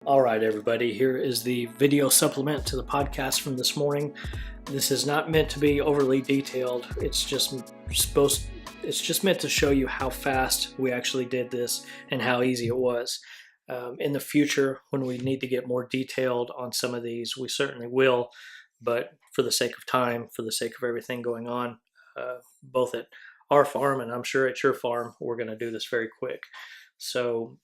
All right, everybody, here is the video supplement to the podcast from this morning. This is not meant to be overly detailed. It's just meant to show you how fast we actually did this and how easy it was. In the future, when we need to get more detailed on some of these, we certainly will. But for the sake of time, for the sake of everything going on, both at our farm and I'm sure at your farm, we're going to do this very quick. So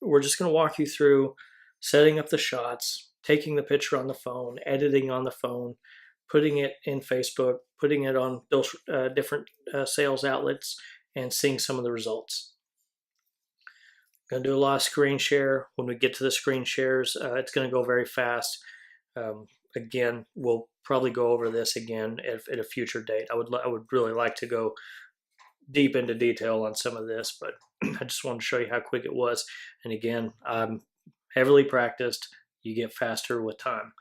we're just going to walk you through setting up the shots, taking the picture on the phone, editing on the phone, putting it in Facebook, putting it on those different sales outlets, and seeing some of the results. Going to do a lot of screen share. When we get to the screen shares, it's going to go very fast. Again, we'll probably go over this again at a future date. I would really like to go deep into detail on some of this, but I just wanted to show you how quick it was. And again, I'm heavily practiced. You get faster with time.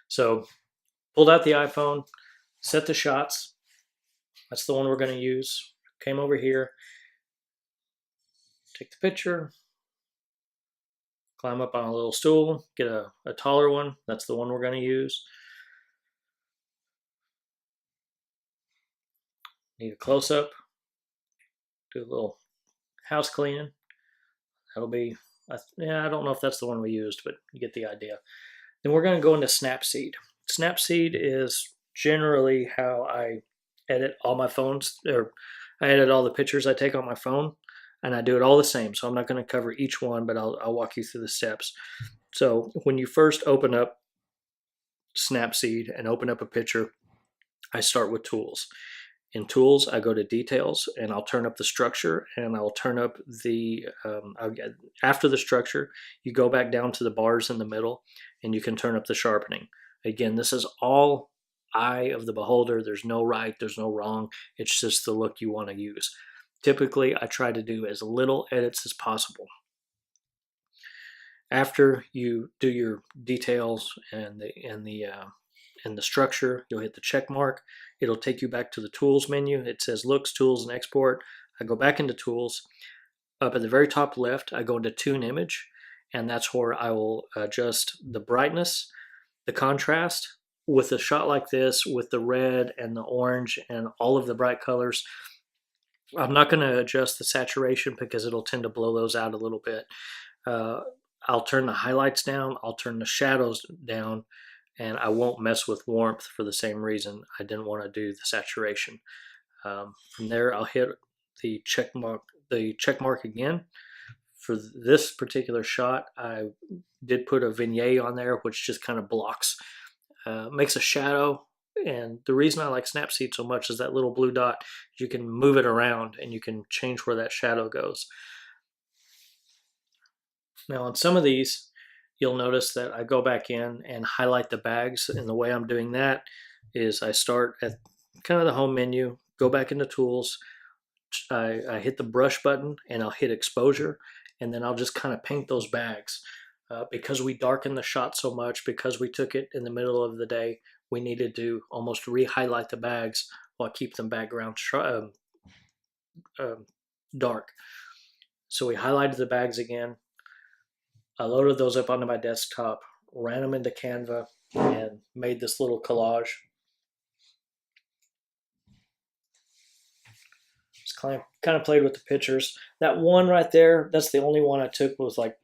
So pulled out the iPhone, set the shots. That's the one we're going to use. Came over here, take the picture, climb up on a little stool, get a taller one. That's the one we're going to use. Need a close-up. Do a little house cleaning. That'll be, I don't know if that's the one we used, but you get the idea. Then we're going to go into Snapseed. Snapseed is generally how I edit all my phones, or I edit all the pictures I take on my phone, and I do it all the same. So I'm not going to cover each one, but I'll walk you through the steps. So when you first open up Snapseed and open up a picture, I start with tools. In tools, I go to details and I'll turn up the structure and I'll turn up after the structure, you go back down to the bars in the middle and you can turn up the sharpening. Again, this is all eye of the beholder. There's no right, there's no wrong. It's just the look you want to use. Typically, I try to do as little edits as possible. After you do your details and the structure, you'll hit the check mark. It'll take you back to the tools menu. It says looks, tools, and export. I go back into tools. Up at the very top left, I go into tune image, and that's where I will adjust the brightness, the contrast. With a shot like this, with the red and the orange and all of the bright colors, I'm not going to adjust the saturation because it'll tend to blow those out a little bit. I'll turn the highlights down. I'll turn the shadows down. And I won't mess with warmth for the same reason. I didn't want to do the saturation. From there, I'll hit the check mark again. For this particular shot, I did put a vignette on there, which just kind of blocks, makes a shadow. And the reason I like Snapseed so much is that little blue dot. You can move it around and you can change where that shadow goes. Now on some of these, you'll notice that I go back in and highlight the bags. And the way I'm doing that is I start at kind of the home menu, go back into tools, I hit the brush button and I'll hit exposure, and then I'll just kind of paint those bags. Because we darkened the shot so much, because we took it in the middle of the day, we needed to almost re-highlight the bags while keep them background dark. So we highlighted the bags again. I loaded those up onto my desktop, ran them into Canva, and made this little collage. Just kind of played with the pictures. That one right there, that's the only one I took with like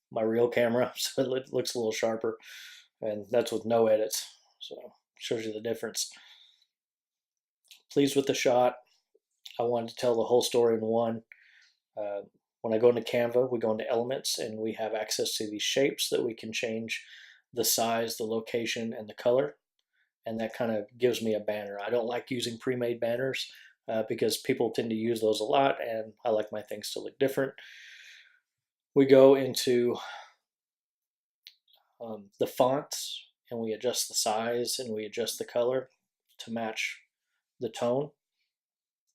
my real camera, so it looks a little sharper. And that's with no edits, so shows you the difference. Pleased with the shot. I wanted to tell the whole story in one. When I go into Canva, we go into elements and we have access to these shapes that we can change the size, the location, and the color. And that kind of gives me a banner. I don't like using pre-made banners because people tend to use those a lot, and I like my things to look different. We go into the fonts and we adjust the size and we adjust the color to match the tone.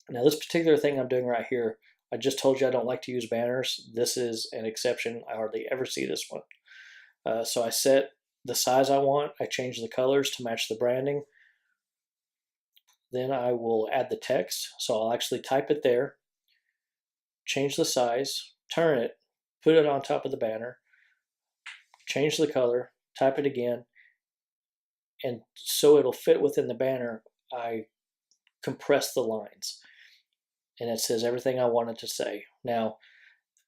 Now this particular thing I'm doing right here, I just told you I don't like to use banners. This is an exception. I hardly ever see this one. So I set the size I want. I change the colors to match the branding. Then I will add the text. So I'll actually type it there, change the size, turn it, put it on top of the banner, change the color, type it again, and so it'll fit within the banner, I compress the lines. And it says everything I wanted to say. Now,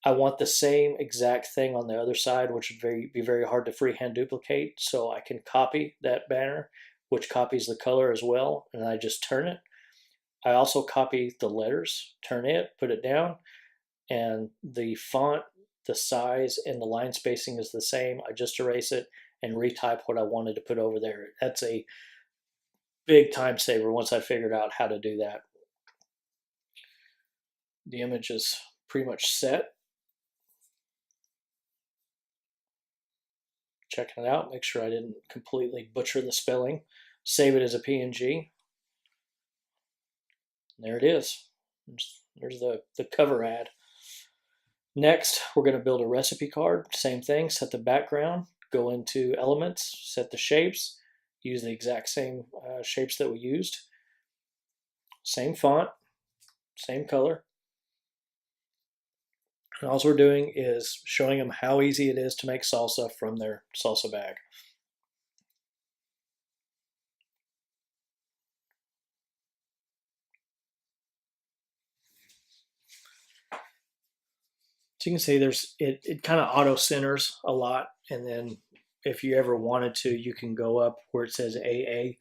I want the same exact thing on the other side, which would be very hard to freehand duplicate. So I can copy that banner, which copies the color as well, and I just turn it. I also copy the letters, turn it, put it down, and the font, the size, and the line spacing is the same. I just erase it and retype what I wanted to put over there. That's a big time saver once I figured out how to do that. The image is pretty much set. Checking it out, make sure I didn't completely butcher the spelling. Save it as a PNG. There it is. There's the cover ad. Next, we're going to build a recipe card. Same thing, set the background, go into elements, set the shapes, use the exact same shapes that we used. Same font, same color. And all we're doing is showing them how easy it is to make salsa from their salsa bag. So you can see it kind of auto centers a lot, and then if you ever wanted to, you can go up where it says AA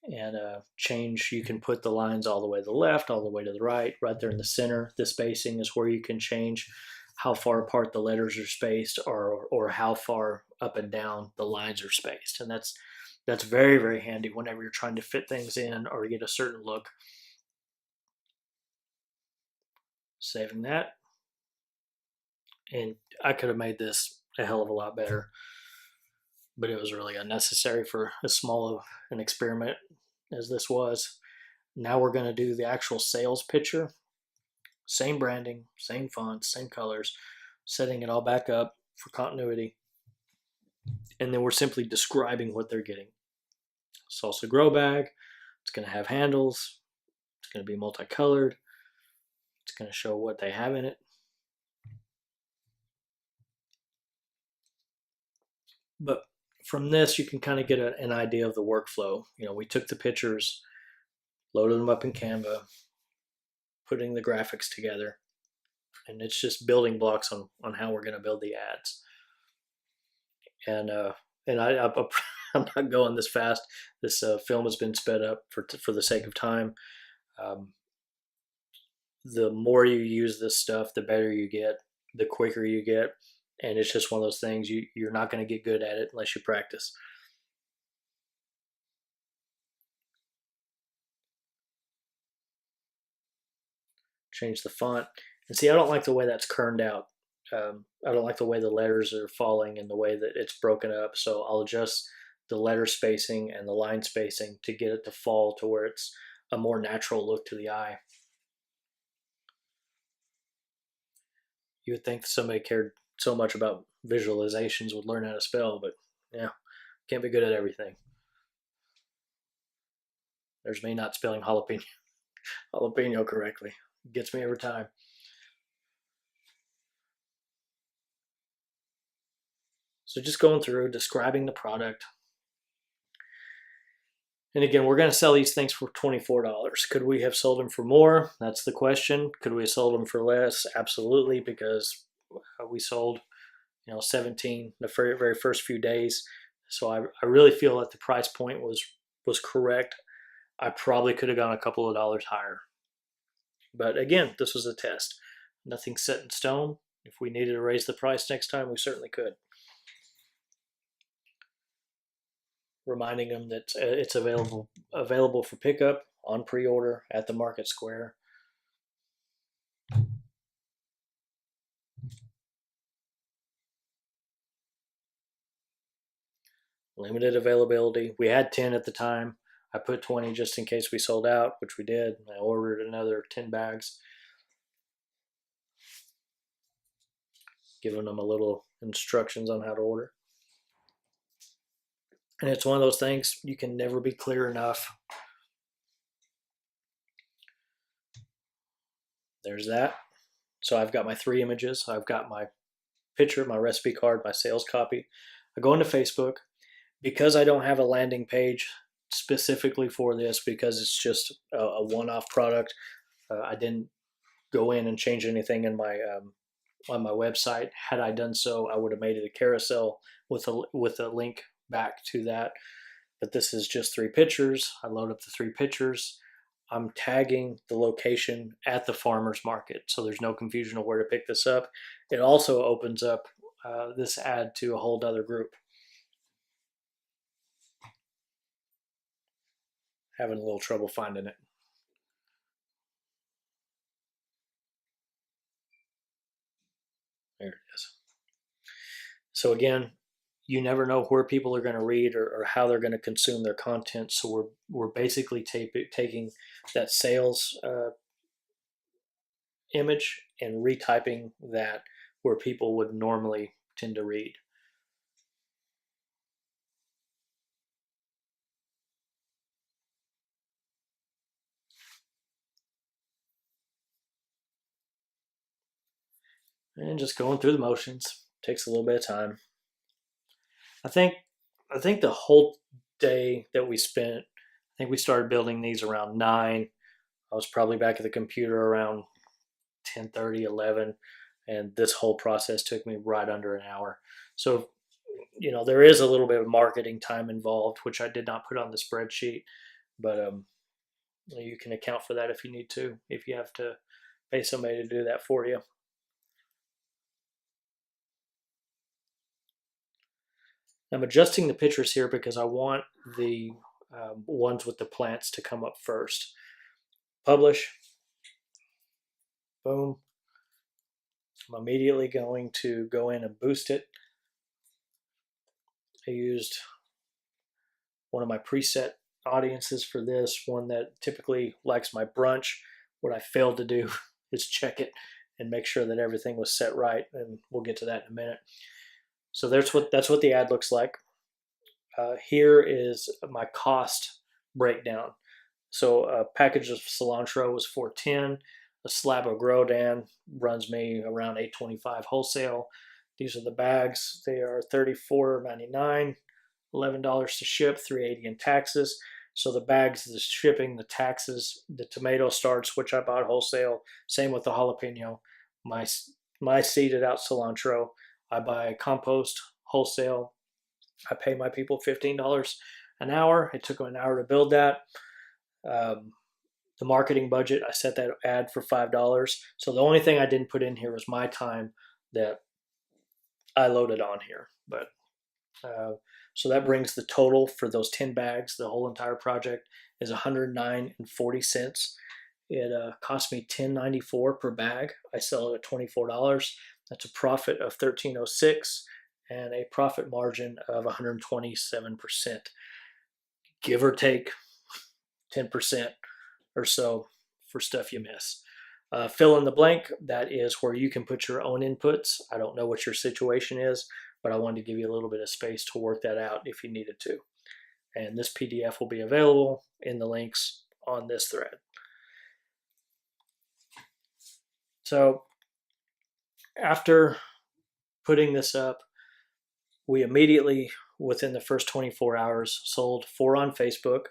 and change. You can put the lines all the way to the left, all the way to the right, right there in the center. The spacing is where you can change how far apart the letters are spaced, or how far up and down the lines are spaced, and that's very, very handy whenever you're trying to fit things in or get a certain look. Saving that. And I could have made this a hell of a lot better, but it was really unnecessary for as small of an experiment as this was. Now we're going to do the actual sales picture. Same branding, same fonts, same colors, setting it all back up for continuity. And then we're simply describing what they're getting. Salsa grow bag. It's going to have handles. It's going to be multicolored. It's going to show what they have in it. But from this, you can kind of get an idea of the workflow. We took the pictures, loaded them up in Canva, putting the graphics together, and it's just building blocks on how we're going to build the ads. And I'm not going this fast. This film has been sped up for the sake of time. The more you use this stuff, the better you get, the quicker you get. And it's just one of those things, you're not going to get good at it unless you practice. Change the font. And see, I don't like the way that's kerned out. I don't like the way the letters are falling and the way that it's broken up. So I'll adjust the letter spacing and the line spacing to get it to fall to where it's a more natural look to the eye. You would think somebody cared so much about visualizations would learn how to spell, but yeah, can't be good at everything. There's me not spelling jalapeno correctly. It gets me every time. So just going through, describing the product. And again, we're going to sell these things for $24. Could we have sold them for more? That's the question. Could we have sold them for less? Absolutely, because we sold 17 the very, very first few days. So I really feel that the price point was correct. I probably could have gone a couple of dollars higher. But again, this was a test. Nothing's set in stone. If we needed to raise the price next time, we certainly could. Reminding them that it's available for pickup on pre-order at the Market Square. Limited availability. We had 10 at the time. I put 20 just in case we sold out, which we did. I ordered another 10 bags, giving them a little instructions on how to order. And it's one of those things, you can never be clear enough. There's that. So I've got my 3 images. I've got my picture, my recipe card, my sales copy. I go into Facebook. Because I don't have a landing page specifically for this, because it's just a one-off product, I didn't go in and change anything in my on my website. Had I done so, I would have made it a carousel with a link back to that. But this is just 3 pictures. I load up the 3 pictures. I'm tagging the location at the farmer's market, so there's no confusion of where to pick this up. It also opens up this ad to a whole other group. Having a little trouble finding it. There it is. So again, you never know where people are going to read or how they're going to consume their content. So we're basically taking that sales image and retyping that where people would normally tend to read. And just going through the motions takes a little bit of time. I think the whole day that we spent, I think we started building these around 9. I was probably back at the computer around 10:30, 11, and this whole process took me right under an hour. So, there is a little bit of marketing time involved, which I did not put on the spreadsheet, but you can account for that if you need to, if you have to pay somebody to do that for you. I'm adjusting the pictures here because I want the ones with the plants to come up first. Publish. Boom. I'm immediately going to go in and boost it. I used one of my preset audiences for this, one that typically likes my brunch. What I failed to do is check it and make sure that everything was set right, and we'll get to that in a minute. So that's what the ad looks like. Here is my cost breakdown. So a package of cilantro was $4.10. A slab of Grodan runs me around $8.25 wholesale. These are the bags. They are $34.99, $11 to ship, $3.80 in taxes. So the bags, the shipping, the taxes, the tomato starch, which I bought wholesale. Same with the jalapeno. My seeded out cilantro, I buy compost wholesale. I pay my people $15 an hour. It took them an hour to build that. The marketing budget, I set that ad for $5. So the only thing I didn't put in here was my time that I loaded on here. But so that brings the total for those 10 bags, the whole entire project, is $109.40. It cost me $10.94 per bag. I sell it at $24. That's a profit of $13.06 and a profit margin of 127%, give or take 10% or so for stuff you miss. Fill in the blank, that is where you can put your own inputs. I don't know what your situation is, but I wanted to give you a little bit of space to work that out if you needed to. And this PDF will be available in the links on this thread. So after putting this up, we immediately, within the first 24 hours, sold 4 on Facebook.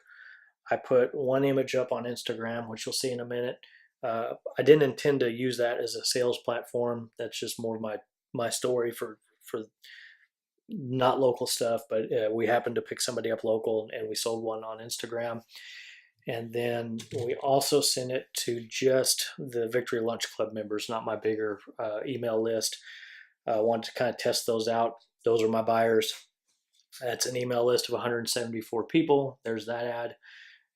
I put 1 image up on Instagram, which you'll see in a minute. I didn't intend to use that as a sales platform. That's just more my story for not local stuff, but we happened to pick somebody up local, and we sold 1 on Instagram. And then we also sent it to just the Victory Lunch Club members, not my bigger email list. I wanted to kind of test those out. Those are my buyers. That's an email list of 174 people. There's that ad.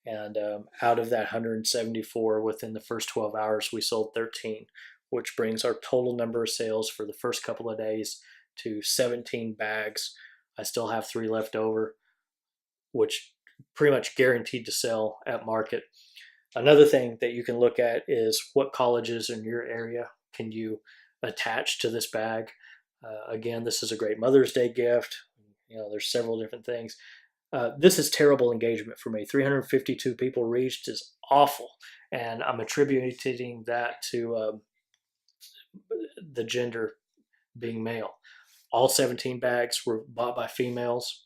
And out of that 174, within the first 12 hours, we sold 13, which brings our total number of sales for the first couple of days to 17 bags. I still have 3 left over, which pretty much guaranteed to sell at market. Another thing that you can look at is what colleges in your area can you attach to this bag. Again, this is a great Mother's Day gift. There's several different things. This is terrible engagement for me. 352 people reached is awful, and I'm attributing that to the gender being male. All 17 bags were bought by females.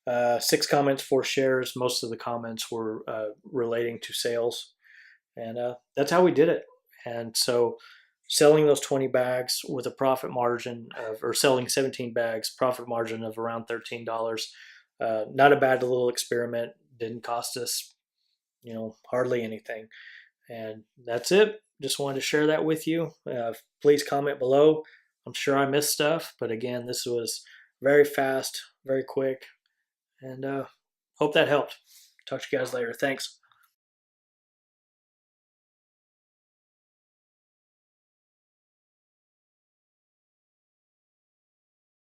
6 comments, 4 shares. Most of the comments were relating to sales. And that's how we did it. And so selling those 20 bags with a profit margin of, or selling 17 bags, profit margin of around $13. Not a bad little experiment. Didn't cost us, hardly anything. And that's it. Just wanted to share that with you. Please comment below. I'm sure I missed stuff, but again, this was very fast, very quick, and hope that helped. Talk to you guys later. Thanks.